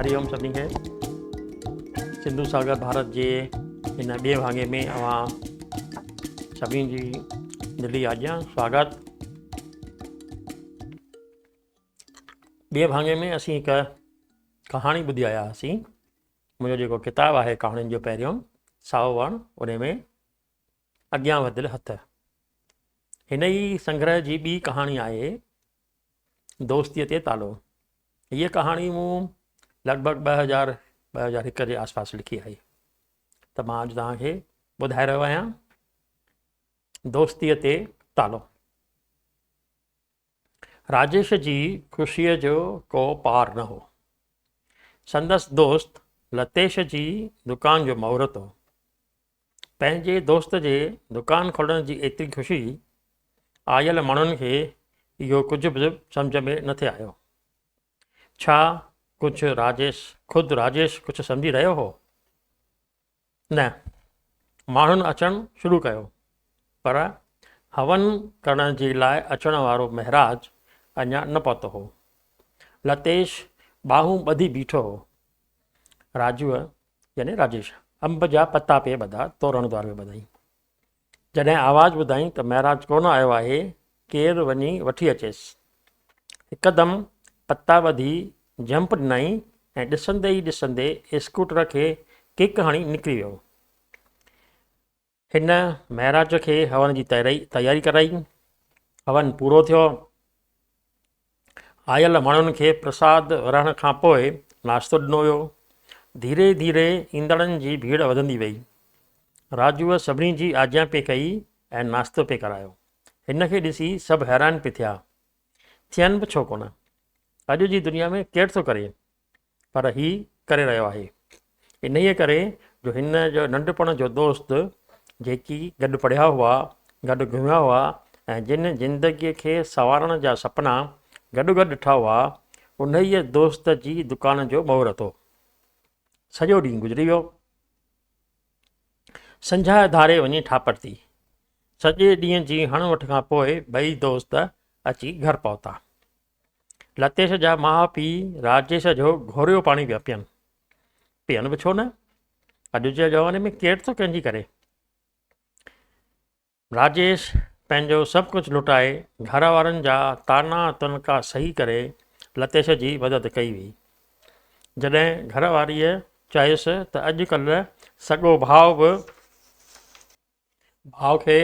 हरिओम सभिनी खे। सिंधु सागर भारत जे हिन ॿिए भाङे में अवां सभिनी जी दिली आज्ञा स्वागत। ॿिए भाङे में असीं हिकु कहाणी ॿुधी आया हुआसीं। मुंहिंजो जेको किताबु आहे कहाणियुनि जो पहिरियों साओ वणु, उन में अॻियां वधियल हथ। हिन ई संग्रह जी ॿी कहाणी आहे दोस्तीअ ते तालो। हीअ कहाणी मूं लॻभॻि 2001 जे आसपास लिखी आहे, त मां अॼु तव्हांखे ॿुधाए रहियो आहियां दोस्तीअ ते तालो। राजेश जी ख़ुशीअ जो को पार न हो। संदसि दोस्त लतेश जी दुकान जो महूरतु हो। पंहिंजे दोस्त जे दुकान खोलण जी एतिरी ख़ुशी आयल माण्हुनि खे इहो कुझु बि सम्झ में न थे आयो। छा ख़ुदि राजेश कुझु सम्झी रहियो हो? न। माण्हुनि अचणु शुरू कयो, पर हवन करण जे लाइ अचण वारो महाराज अञा न पहुतो हो। लतेश ॿाहूं ॿधी बीठो हो। राजूअ यानी राजेश अंब जा पता पिए ॿधा, तोरण द्वार में ॿधाई। जॾहिं आवाज़ु ॿुधाई त महाराज कोन आयो आहे, केरु वञी वठी अचेसि। हिकदमि पता ॿधी जंप ॾिनई ऐं ॾिसंदे ई ॾिसंदे स्कूटर खे किक हणी निकिरी वियो। हिन महाराज खे हवन जी तयारी कराई। हवन पूरो थियो। आयल माण्हुनि खे प्रसाद विरहण खां पोइ नाश्तो ॾिनो वियो। धीरे धीरे ईंदड़नि जी भीड़ वधंदी वई। राजूअ सभिनी जी आज्ञा पे कई ऐं नाश्तो पे करायो। हिन खे ॾिसी सभु हैरान पे थिया। थियनि बि छो कोन, अॼु जी दुनिया में केरु थो करे, पर ही करे रहियो आहे। इन ई करे जो हिन जो नंढपण जो दोस्त, जेकी गॾु पढ़िया हुआ, गॾु घुमिया हुआ ऐं जिन ज़िंदगीअ खे संवारण जा सपना गॾु गॾु ॾिठा हुआ, उन ई दोस्त जी दुकान जो महूरतु हो। सॼो ॾींहुं गुज़री वियो। संझा धारे वञी ठापर थी। सॼे ॾींहं जी हण वठ खां पोइ ॿई दोस्त अची घर पहुता। लतेश जा माउ पीउ राजेश जो घोरियो पाणी पिया पीअनि बि छो न, अॼु जे ज़माने में केरु थो कंहिंजी करे। राजेश पंहिंजो सभु कुझु लुटाए घर वारनि जा ताना तुनका सही करे लतेश जी मदद कई हुई। जॾहिं घर वारीअ चयुसि त अॼुकल्ह सॻो भाउ बि भाउ खे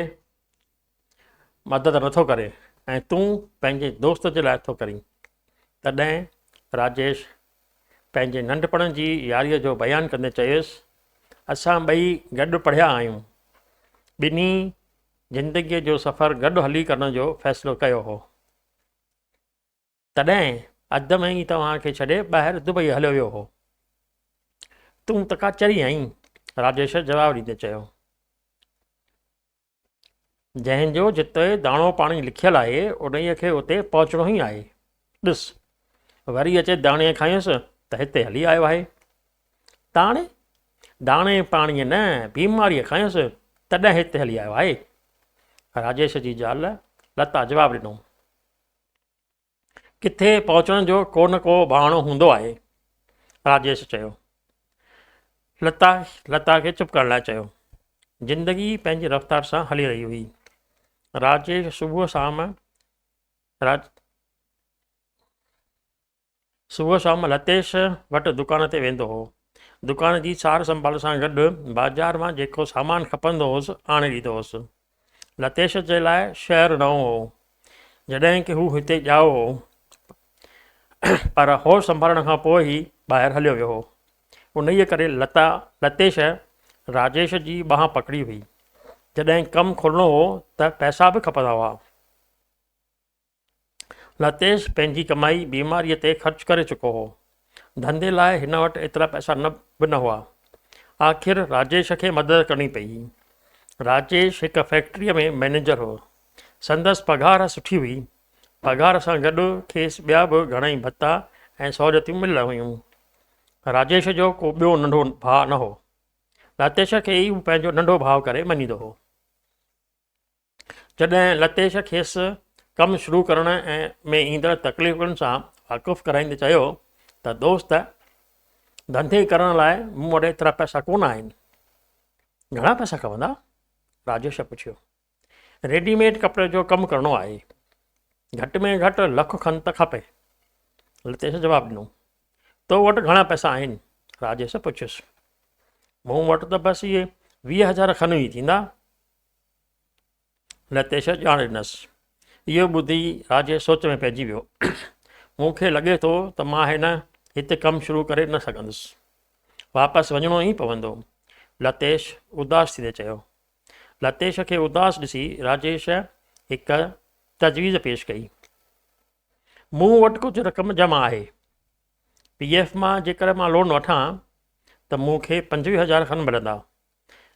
मदद नथो करे ऐं तूं पंहिंजे दोस्त जे लाइ थो करीं, तॾहिं राजेश पंहिंजे नंढपण जी यारीअ जो बयानु कंदे चयुसि, असां ॿई गॾु पढ़िया आहियूं, ॿिन्ही ज़िंदगीअ जो सफ़र गॾु हली करण जो फ़ैसिलो कयो हो। तॾहिं अधु में ई तव्हांखे छॾे ॿाहिरि दुबई हलियो वियो हो। तूं त का चरी आहीं, राजेश जवाबु ॾींदे चयो। जंहिंजो जिते दाणो पाणी लिखियलु आहे उन खे उते पहुचणो ई आहे। ॾिस, वरी अचे दाणे खायसि त हिते हली आयो आहे। दाणे पाणीअ न, बीमारीअ खायसि तॾहिं हिते हली आयो आहे। राजेश जी ज़ाल लता जवाबु ॾिनो, किथे पहुचण जो को न को बहानो हूंदो आहे। राजेश चयो। लता खे चुप करण लाइ चयो। ज़िंदगी पंहिंजी रफ़्तार सां हली रही हुई। राजेश सुबुह शाम लतेश वटि दुकान ते वेंदो हो। दुकान जी सार संभाल सां गॾु बाज़ार मां जेको सामान खपंदो हुअसि आणे ॾींदो हुअसि। लतेश जे लाइ शहर नओं हो, जॾहिं की हू हिते ॼाओ हो, पर होश संभालण खां पोइ ई ॿाहिरि हलियो वियो हो। उन ई करे लतेश राजेश जी ॿांह पकड़ी हुई। जॾहिं कमु खोलणो हो त पैसा बि खपंदा हुआ। लतेश पंहिंजी कमाई बीमारीअ ते ख़र्च करे चुको हो। धंधे लाइ हिन वटि एतिरा पैसा न हुआ। आख़िर राजेश खे मदद करणी पई। राजेश हिकु फैक्ट्रीअ में मैनेजर हो। संदसि पघार सुठी हुई। पघार सां गॾु खेसि ॿिया बि घणेई भत्ता ऐं सहूलियतूं मिल हुयूं। राजेश जो को ॿियो नंढो भाउ न हो। लतेश खे ई पंहिंजो नंढो भाउ करे मञींदो हो। जॾहिं लतेश खेसि कमु शुरू करण में ईंदड़ तकलीफ़ुनि सां वाक़ुफ़ु कराईंदे चयो त दोस्त, धंधे करण लाइ मूं वटि एतिरा पैसा कोन आहिनि। घणा पैसा खपंदा? राजेश पुछियो। रेडीमेड कपिड़े जो कमु करिणो आहे, घटि में घटि लख खनि त खपे, लतेश जवाबु ॾिनो। तो वटि घणा पैसा आहिनि? राजेश पुछियुसि। मूं वटि त बसि इहे 20,000 खनि ई थींदा, लतेश ॼाण ॾिनसि। इहो ॿुधी राजेश सोच में पइजी वियो। मूंखे लॻे थो त मां हिते कमु शुरू करे न सघंदुसि, वापसि वञिणो ई पवंदो, लतेश उदास थींदे चयो। लतेश खे उदास ॾिसी राजेश हिकु तजवीज़ पेश कई। मूं वटि कुझु रक़म जमा आहे, PF मां जेकर मां लोन वठां त मूंखे 25,000 खनि मिलंदा।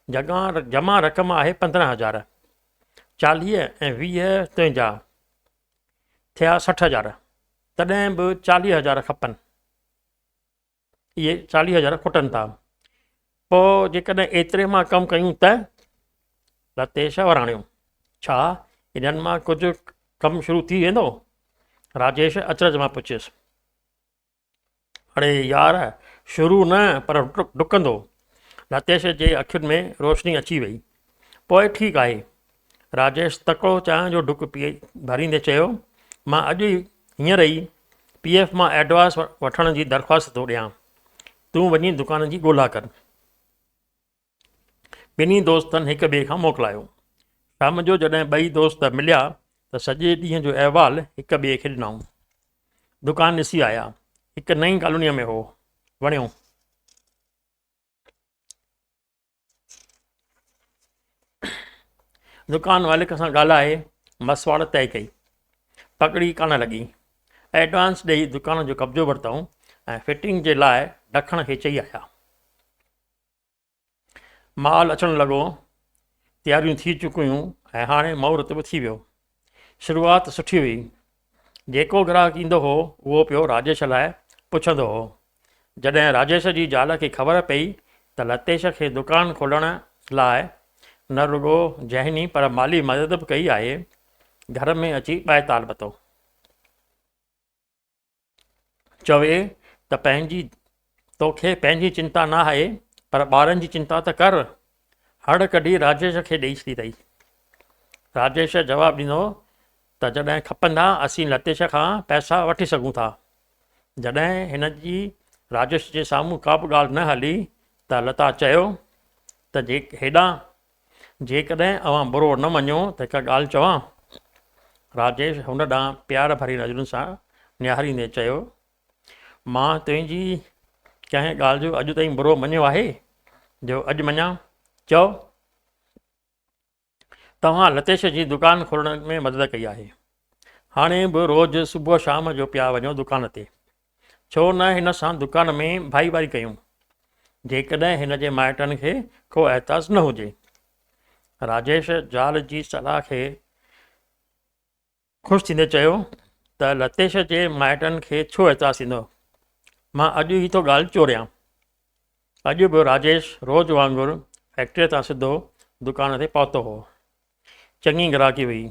जमा रक़म आहे 15,000, 40 ऐं 20 तुंहिंजा थिया 60,000, तॾहिं बि 40,000 खपनि, इहे 40,000 खुटनि था। पोइ जेकॾहिं एतिरे मां कमु कयूं त? लतेश वराणियो। छा इन्हनि मां कुझु कमु शुरू थी वेंदो? राजेश अचरज मां पुछियुसि। अड़े यार, शुरू न पर डुकंदो, लतेश जे अखियुनि में रोशनी अची वई। पोइ ठीकु आहे, राजेश तकिड़ो चांहि जो डुक भरींदे चयो। मां अॼु हींअर ई PF मां एडवांस वठण जी दरख़्वास्त थो ॾियां, तूं वञी दुकान जी ॻोल्हा कर। ॿिन्ही दोस्तनि हिक ॿिए खां मोकिलायो। शाम जो जॾहिं ॿई दोस्त मिलिया त सॼे ॾींहं जो अहवालु हिक ॿिए खे ॾिनऊं। दुकान ॾिसी आया, हिकु नई कॉलोनीअ में हो, वणियो। दुकान मालिक सां ॻाल्हाए मसवाड़ तइ कई, पकड़ी कान लॻी। एडवांस ॾेई दुकान जो कब्ज़ो वरितऊं ऐं फिटिंग जे लाइ ॾखण खे चई आया। माल अचणु लॻो, तयारियूं थी चुकियूं ऐं हाणे महूर्त बि थी वियो। शुरूआति सुठी हुई। जेको ग्राहक ईंदो हो उहो पियो राजेश लाइ पुछंदो हो। जॾहिं राजेश जी ज़ाल खे ख़बर पई त लतेश खे दुकान खोलण लाइ न रुॻो ज़हनी पर माली मदद बि कई आहे, घर में अची ॿाएताल वरितो। चवे त तोखे पंहिंजी चिंता न आहे, पर ॿारनि जी चिंता त कर। हड़ कढी राजेश खे ॾेई छॾी अथई। राजेश जवाबु ॾिनो त जॾहिं खपंदा असीं लतेश खां पैसा वठी सघूं था। जॾहिं हिन जी राजेश जे साम्हूं का बि ॻाल्हि न हली त लता चयो त जेकॾहिं अवां बुरो न मञो त हिकु ॻाल्हि चवां। राजेश हुन ॾांहुं प्यार भरी नज़रुनि सां निहारींदे चयो, मां तुंहिंजी कंहिं ॻाल्हि जो अॼु ताईं बुरो मञियो आहे जो अॼु मञां? चओ। तव्हां लतेश जी दुकान खोलण में मदद कई आहे, हाणे बि रोज़ु सुबुह शाम जो पिया वञो दुकान ते, छो न हिन सां दुकान में भाईवारी कयूं, जेकॾहिं हिन जे माइटनि खे को एतराज़ु न हुजे। राजेश ज़ाल जी सलाह खे ख़ुशि थींदे चयो त लतेश जे माइटनि खे छो एतराज़ु थींदो, मां अॼु ई थो ॻाल्हि चोरियां। अॼु बि राजेश रोज़ु वांगुरु फैक्ट्रीअ तां सिधो दुकान ते पहुतो हो। चङी ग्राहकी हुई।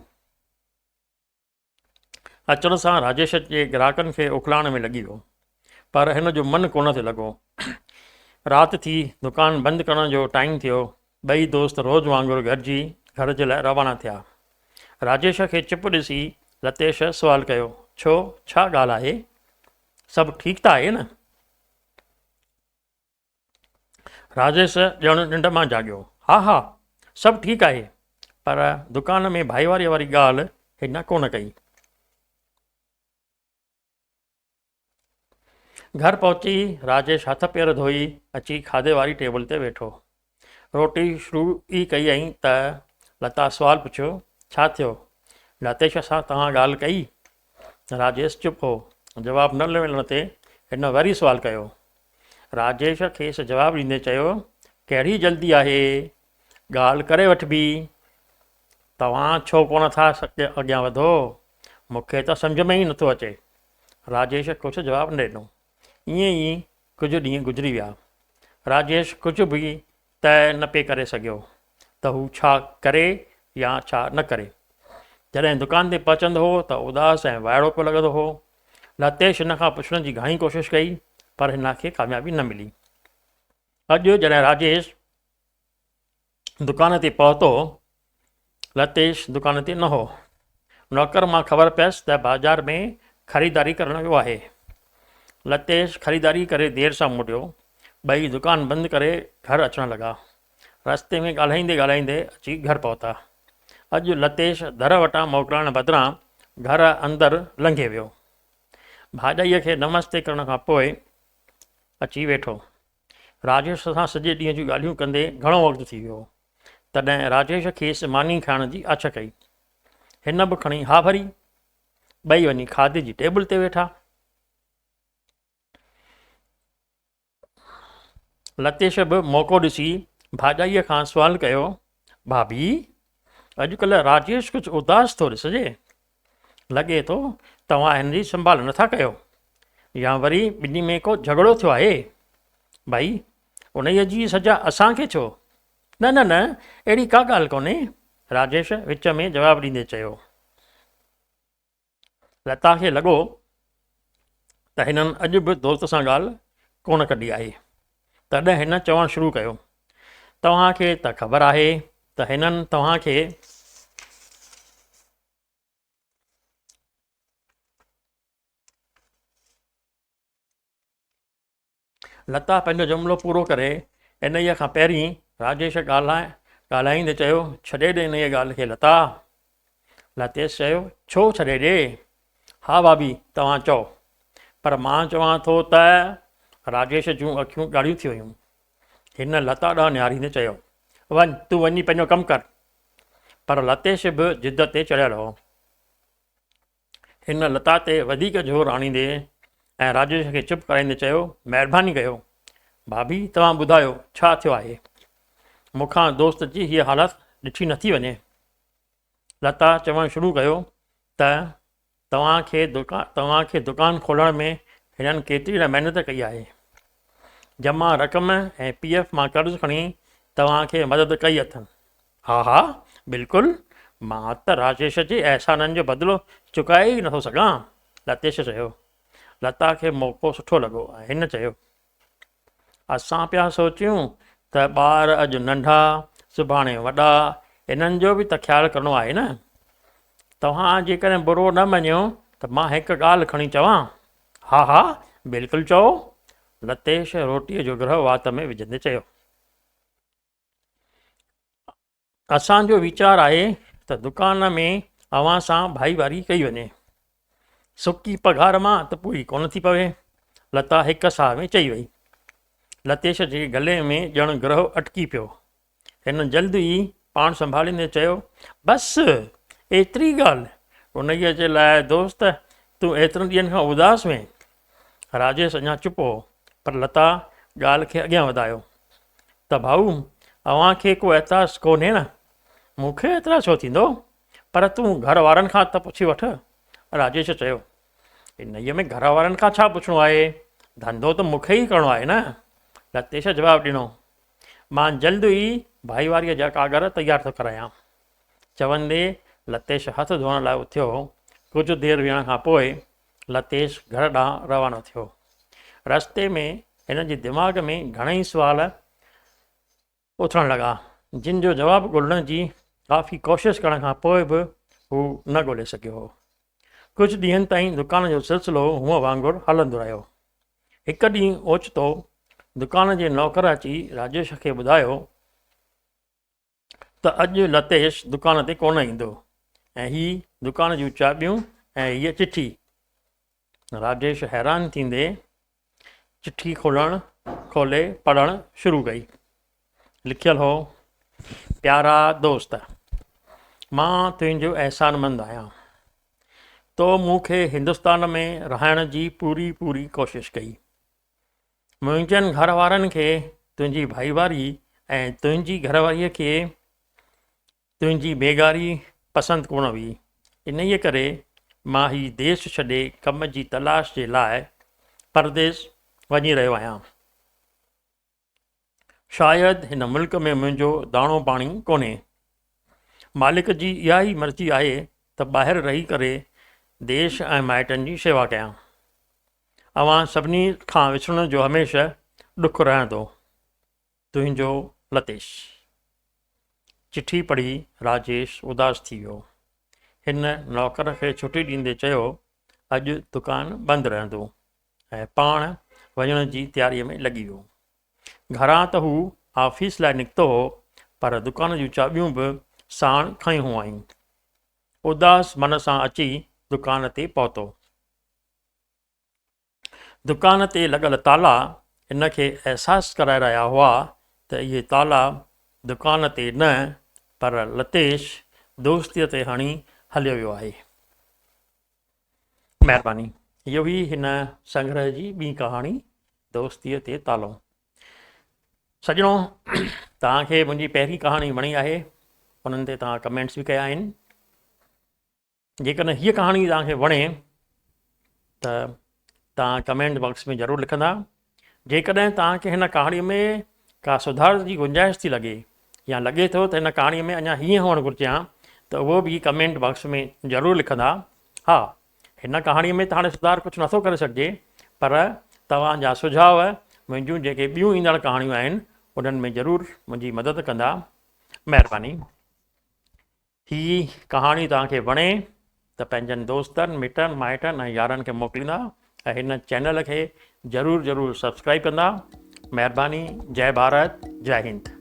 अचण सां राजेश जे ग्राहकनि खे उखलाइण में लॻी वियो, पर हिन जो मनु कोन थियो लॻो। राति थी दुकान बंदि करण जो टाइम थियो। ॿई दोस्त रोज़ु वांगुरु गॾिजी घर जे लाइ रवाना थिया। राजेश खे चुप ॾिसी लतेश सुवालु कयो, छो, छा ॻाल्हि आहे? सभु ठीकु त आहे न? राजेश ॼण निंड मां जाॻियो। हा हा, सभु ठीकु आहे, पर दुकान में भाईवारी वारी ॻाल्हि हिन कोन कई। घर पहुची राजेश हथ पेर धोई अची खाधे वारी टेबल ते वेठो। रोटी शुरू ई कई आई त लता सुवालु पुछियो, छा थियो? लतेश सां तव्हां ॻाल्हि कई? राजेश चुप हो। जवाबु न मिलण ते हिन वरी सुवालु कयो। राजेश खेसि जवाबु ॾींदे चयो, कहिड़ी जल्दी आहे, ॻाल्हि करे वठिबी, तव्हां छो कोन था अॻियां वधो, मूंखे त सम्झ में ई नथो अचे। राजेश कुझु जवाबु न ॾिनो। ईअं ई कुझु ॾींहं गुज़री विया। राजेश कुझु बि तइ न पिए करे सघियो त हू छा करे या छा न करे। जॾहिं दुकान ते पहुचंदो हो त उदास ऐं वाइड़ो पियो लॻंदो हो। लतेश हिन खां पुछण जी घणी कोशिशि कई, पर हिन खे कामयाबी न मिली। अॼु जॾहिं राजेश दुकान ते पहुतो, लतेश दुकान ते न हो। नौकर मां ख़बर पियसि त बाज़ार में ख़रीदारी करणु वियो आहे। लतेश ख़रीदारी करे देरि सां मोटियो। ॿई दुकान बंदि करे घर अचणु लॻा। रस्ते में ॻाल्हाईंदे ॻाल्हाईंदे अची घर पहुता। अॼु लतेश दर वटां मोकिलण बदिरां घर अंदरि लंघे वियो। भाॼाईअ खे नमस्ते करण खां पोइ अची वेठो। राजेश सां सॼे ॾींहं जूं ॻाल्हियूं कंदे घणो वक़्तु थी वियो। तॾहिं राजेश खेसि मानी खाइण जी आछ कई। हिन बि खणी हा भरी। ॿई वञी खाधे जी टेबल ते वेठा। लतेश बि मौक़ो ॾिसी भाॼाईअ खां सुवालु कयो, भाभी, अॼुकल्ह राजेश कुझु उदास थो ॾिसिजे। लॻे थो तव्हां हिन जी संभाल नथा कयो, या वरी ॿिन्ही में को झगड़ो थियो आहे। भाई, उन्हीअ जी सज़ा असांखे छो? न न न, अहिड़ी का ॻाल्हि कोन्हे, राजेश विच में जवाबु ॾींदे चयो। लता खे लॻो त हिननि अॼु बि दोस्त सां ॻाल्हि कोन कढी आहे। तॾहिं हिन चवणु शुरू कयो, तव्हांखे त ख़बर आहे त हिननि तव्हांखे लता पंहिंजो जुमिलो पूरो करे इन्हीअ खां पहिरीं राजेश ॻाल्हाईंदे चयो, छॾे ॾे इन ॻाल्हि खे लता। लतेश चयो, छो छॾे ॾे? हा भाभी, तव्हां चओ। पर मां चवां थो त राजेश जूं अखियूं ॻाढ़ियूं थी वियूं। हिन लता ॾांहुं निहारींदे चयो, वञ, तूं वञी पंहिंजो कमु कर। पर लतेश बि ज़िद ते चढ़ियल हो। हिन लता ते वधीक ज़ोर आणींदे ऐं राजेश खे चुप कराईंदे चयो, महिरबानी कयो, भाभी तव्हां ॿुधायो छा थियो आहे? मूंखां दोस्त जी हीअ हालति ॾिठी नथी वञे। लता चवणु शुरू कयो त तव्हांखे दुकान खोलण में हिननि केतिरी न महिनत कई आहे। जमा रक़म ऐं PF मां कर्ज़ु खणी तव्हांखे मदद कई अथनि। हा हा, बिल्कुलु, मां त राजेश जे अहसाननि जो बदिलो चुकाए ई नथो सघां, लतेश चयो। लता खे मौक़ो सुठो लॻो ऐं हिन चयो, असां पिया सोचियूं त ॿार अॼु नंढा सुभाणे वॾा, इन्हनि जो बि त ख़्यालु करिणो आहे न। तव्हां जेकॾहिं बुरो न मञियो त मां हिकु ॻाल्हि खणी चवां? हा हा, बिल्कुलु चओ, लतेश रोटीअ जो गिरहु वात में विझंदे चयो। असांजो वीचार आहे त दुकान में अव्हां सां भाईवारी कई वञे। सुकी पघार मां त पूरी कोन थी पवे, लता हिक साह में चई वई। लतेश जे गले में ॼणु गिरहु अटकी पियो। हिन जल्द ई पाण संभालींदे चयो, बसि एतिरी ॻाल्हि, उन्हीअ जे लाइ दोस्त तूं एतिरनि ॾींहंनि खां उदास में। राजेश अञा चुप हो, पर लता ॻाल्हि खे अॻियां वधायो, त भाऊ, अव्हांखे को एतराज़ु कोन्हे न? मूंखे एतराज़ु छो थींदो? पर तूं घर वारनि खां त पुछी वठ, राजेश चयो। इन्हीअ में घर वारनि खां छा पुछिणो आहे? धंधो त मूंखे ई करिणो आहे न, लतेश जवाबु ॾिनो। मां जल्द ई भाईवारीअ जा कागर तयारु थो करायां। चवंदे लतेश हथ धोअण लाइ उथियो। कुझु देरि विहण खां पोइ लतेश घर ॾांहुं रवानो थियो। रस्ते में हिन जे दिमाग़ में घणेई सुवाल उथणु लॻा, जिन जो जवाबु ॻोल्हण जी काफ़ी कोशिशि करण खां पोइ बि हू न ॻोल्हे सघियो हो। कुझु ॾींहंनि ताईं दुकान जो सिलसिलो हूअं वांगुरु हलंदो रहियो। हिकु ॾींहुं ओचितो दुकान जे नौकर अची राजेश खे ॿुधायो त अॼु लतेश दुकान ते कोन ईंदो ऐं हीअ दुकान जूं चाॿियूं ऐं हीअ चिठी। राजेश हैरान थींदे चिठी खोले पढ़णु शुरू कई। लिखियलु हो, प्यारा दोस्त, मां तुंहिंजो अहसानमंद आहियां। तो मूंखे हिंदुस्तान में रहण जी पूरी कोशिशि कई। मुंहिंजनि घर वारनि खे तुंहिंजी भाईवारी ऐं तुंहिंजी घरवारीअ खे तुंहिंजी बेगारी पसंदि कोन हुई। इन्हीअ करे मां ही देश छॾे कम जी तलाश जे लाइ परदेस वञी रहियो आहियां। शायदि हिन मुल्क में मुंहिंजो दाणो पाणी कोन्हे। मालिक जी इहा ई मर्ज़ी आहे त ॿाहिरि रही करे देश ऐं माइटनि जी शेवा कयां। अवां सभिनी खां विछुड़ण जो हमेशह ॾुखु रहंदो। तुंहिंजो लतेश। चिठी पढ़ी राजेश उदास थी वियो। हिन नौकर खे छुटी ॾींदे चयो अॼु दुकानु बंदि रहंदो ऐं पाण वञण जी तयारीअ में लॻी वियो। घरां त हू ऑफिस लाइ निकितो हो, पर दुकान जूं चाॿियूं बि साण खयूं हुआईं। उदास मन सां अची दुकान ते पहुतो। दुकान ते लॻल ताला इन खे अहसासु कराए रहिया हुआ त इहे ताला दुकान ते न पर लतेश दोस्तीअ ते हणी हलियो वियो आहे। महिरबानी। इहो ई हिन संग्रह जी ॿी कहाणी दोस्तीअ ते तालो। सॼणो, तव्हांखे मुंहिंजी पहिरीं कहाणी वणी आहे, उन्हनि ते तव्हां कमेंट्स बि कया आहिनि। जेकॾहिं हीअ कहाणी तव्हांखे वणे त तव्हां कमेंट बॉक्स में ज़रूरु लिखंदा। जेकॾहिं तव्हांखे हिन कहाणीअ में का सुधार जी गुंजाइश थी लॻे या लॻे थो त हिन कहाणीअ में अञा हीअं हुअणु घुरिजे हा, त उहो बि कमेंट बॉक्स में ज़रूरु लिखंदा। हा, हिन कहाणीअ में त हाणे सुधार कुझु नथो करे सघिजे, पर तव्हांजा सुझाव मुंहिंजूं जेके ॿियूं ईंदड़ कहाणियूं आहिनि उन्हनि में ज़रूरु मुंहिंजी मदद कंदा। महिरबानी। हीअ कहाणी तव्हांखे वणे त पंहिंजनि दोस्तनि, मिटनि, माइटनि ऐं यारनि खे मोकिलींदा ऐं हिन चैनल खे ज़रूरु सब्सक्राइब कंदा। महिरबानी। जय भारत, जय हिंद।